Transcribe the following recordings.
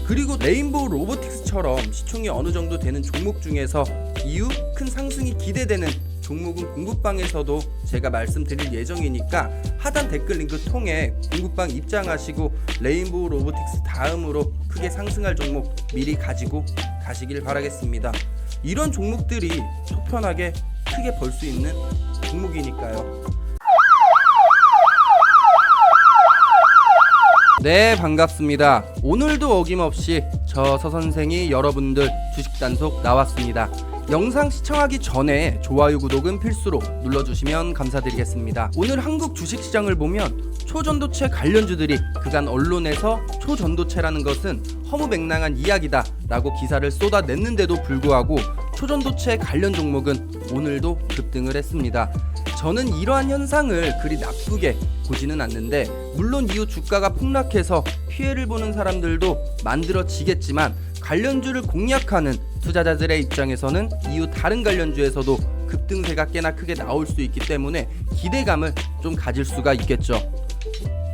그리고 레인보우 로보틱스처럼 시총이 어느 정도 되는 종목 중에서 이후 큰 상승이 기대되는 종목은 공급방에서도 제가 말씀드릴 예정이니까 하단 댓글 링크 통해 공급방 입장하시고 레인보우 로보틱스 다음으로 크게 상승할 종목 미리 가지고 가시길 바라겠습니다. 이런 종목들이 속 편하게 크게 벌 수 있는 종목이니까요. 네, 반갑습니다. 오늘도 어김없이 저 서선생이 여러분들 주식 단속 나왔습니다. 영상 시청하기 전에 좋아요 구독은 필수로 눌러주시면 감사드리겠습니다. 오늘 한국 주식시장을 보면 초전도체 관련주들이 그간 언론에서 초전도체라는 것은 허무맹랑한 이야기다 라고 기사를 쏟아냈는데도 불구하고 초전도체 관련 종목은 오늘도 급등을 했습니다. 저는 이러한 현상을 그리 나쁘게 보지는 않는데, 물론 이후 주가가 폭락해서 피해를 보는 사람들도 만들어지겠지만 관련주를 공략하는 투자자들의 입장에서는 이후 다른 관련주에서도 급등세가 꽤나 크게 나올 수 있기 때문에 기대감을 좀 가질 수가 있겠죠.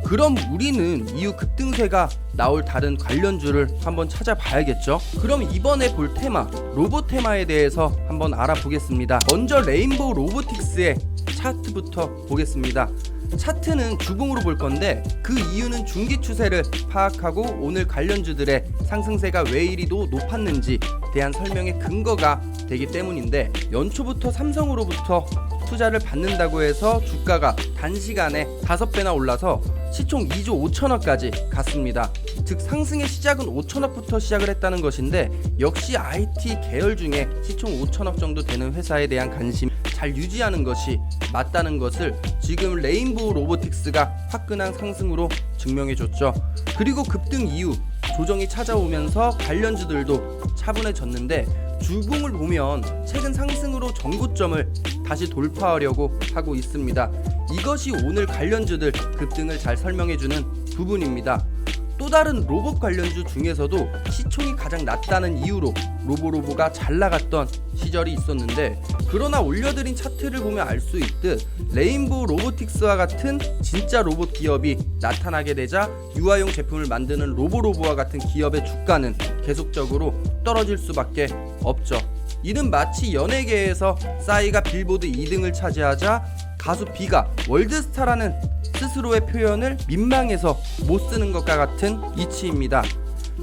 그럼 우리는 이후 급등세가 나올 다른 관련주를 한번 찾아봐야겠죠. 그럼 이번에 볼 테마, 로봇 테마에 대해서 한번 알아보겠습니다. 먼저 레인보우 로보틱스의 차트부터 보겠습니다. 차트는 주봉으로 볼 건데 그 이유는 중기 추세를 파악하고 오늘 관련주들의 상승세가 왜 이리 높았는지 대한 설명의 근거가 되기 때문인데, 연초부터 삼성으로부터 투자를 받는다고 해서 주가가 단시간에 5배나 올라서 시총 2조 5천억까지 갔습니다. 즉 상승의 시작은 5천억부터 시작을 했다는 것인데, 역시 IT 계열 중에 시총 5천억 정도 되는 회사에 대한 관심 잘 유지하는 것이 맞다는 것을 지금 레인보우 로보틱스가 화끈한 상승으로 증명해줬죠. 그리고 급등 이후 조정이 찾아오면서 관련주들도 차분해졌는데, 주봉을 보면 최근 상승으로 전고점을 다시 돌파하려고 하고 있습니다. 이것이 오늘 관련주들 급등을 잘 설명해주는 부분입니다. 또 다른 로봇 관련주 중에서도 시총이 가장 낮다는 이유로 로보가 잘 나갔던 시절이 있었는데, 그러나 올려드린 차트를 보면 알 수 있듯 레인보우 로보틱스와 같은 진짜 로봇 기업이 나타나게 되자 유아용 제품을 만드는 로보와 같은 기업의 주가는 계속적으로 떨어질 수밖에 없죠. 이는 마치 연예계에서 싸이가 빌보드 2등을 차지하자 가수 비가 월드스타라는 스스로의 표현을 민망해서 못 쓰는 것과 같은 이치입니다.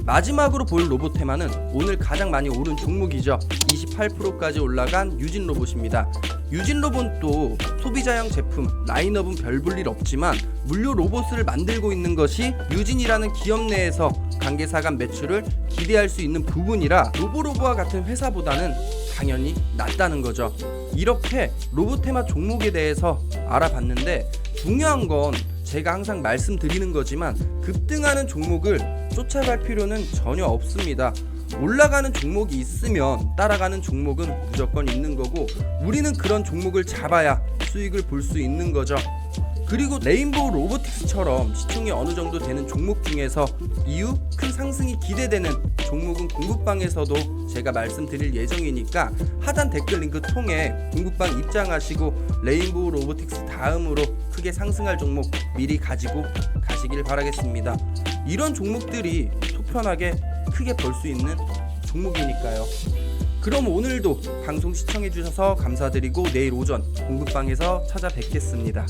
마지막으로 볼 로봇 테마는 오늘 가장 많이 오른 종목이죠. 28%까지 올라간 유진 로봇입니다. 유진 로봇도 소비자형 제품 라인업은 별 볼 일 없지만 물류 로봇을 만들고 있는 것이 유진이라는 기업 내에서 관계사 간 매출을 기대할 수 있는 부분이라 로보와 같은 회사보다는 당연히 낫다는 거죠. 이렇게 로봇 테마 종목에 대해서 알아봤는데, 중요한 건 제가 항상 말씀드리는 거지만 급등하는 종목을 쫓아갈 필요는 전혀 없습니다. 올라가는 종목이 있으면 따라가는 종목은 무조건 있는 거고, 우리는 그런 종목을 잡아야 수익을 볼 수 있는 거죠. 그리고 레인보우 로보틱스처럼 시총이 어느 정도 되는 종목 중에서 이후 큰 상승이 기대되는 종목은 공급방에서도 제가 말씀드릴 예정이니까 하단 댓글 링크 통해 공급방 입장하시고 레인보우 로보틱스 다음으로 크게 상승할 종목 미리 가지고 가시길 바라겠습니다. 이런 종목들이 속 편하게 크게 벌 수 있는 종목이니까요. 그럼 오늘도 방송 시청해주셔서 감사드리고 내일 오전 공급방에서 찾아뵙겠습니다.